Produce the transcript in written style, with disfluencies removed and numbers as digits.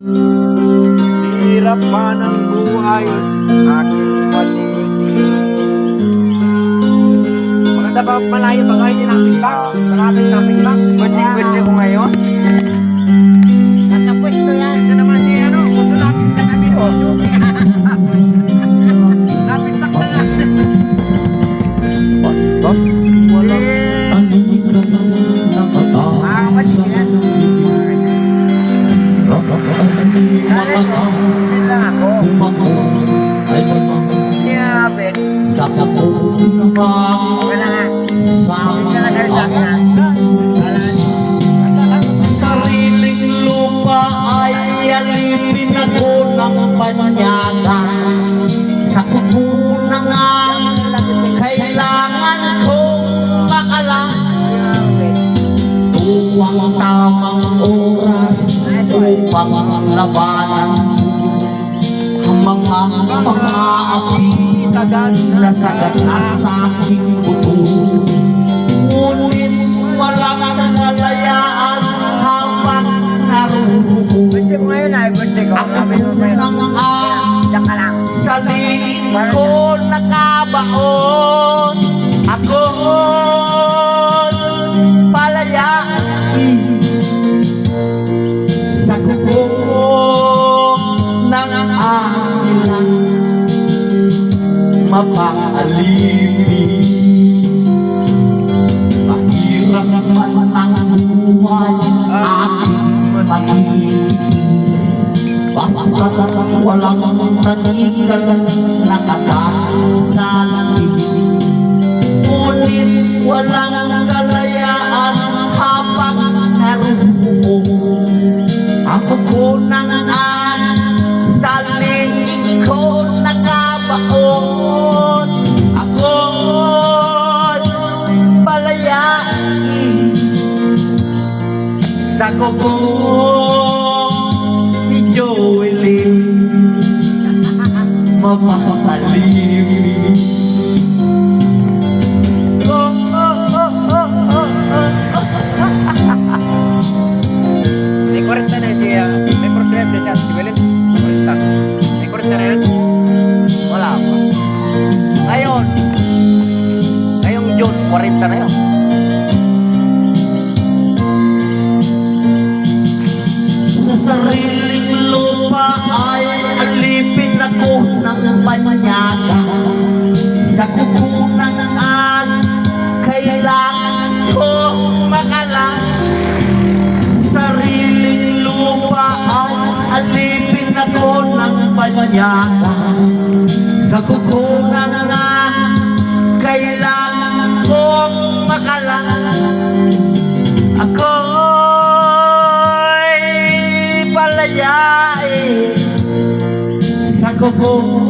Hirap man ang buhay, aking paligid. Maganda ba malayo ba kayo natin ba? Malapit natin ba? Birthday ko ngayon. Nasa pwesto yan. Ito naman si ano, gusto natin ka kami o. Lapit lang na nga. Basta Mga kapatid yan. Sila ako. Siyabit. Sa kapong Wala nga. Sila na galit sa akin ha. sariling lupa ay alipin ako ng panyaga. Sa kukunangan, kailangan ko makalang tuwang tamang oras upang labanan ang mga api na sagat na sa aking buto. Ngunit walang kalayaan habang naruruko. Birthday mo ngayon ay birthday ko. Ako Sabi mo ngayon. nang Diyan ka lang. sa liig ko nakabaon. Ako'y palayaan sa kubong ng agilan, mapaalipin. Mahirap man ang buhay, aking magigis. Basta walang natigal na kataas sa langit. Ngunit walang kalayaan habang naruruko. Ako kunangan sa liig ko nakabaon. Ako'y palayain sa kubong ni Joelyn, mapapalibig. May 40 na siya. May problema na siya. Si Belen. 40. May 40 na yun. Wala pa. Ngayon. Ngayong June, 40 na yun. Sa sariling lupa ay alipin ako ng panyaga. Sa kukunangan, kailangan ko makalang. Sariling lupa ay alipin ako ng panyaga. Sa kukunangan, kailangan kong makalang. Ako'y palayain sa kubong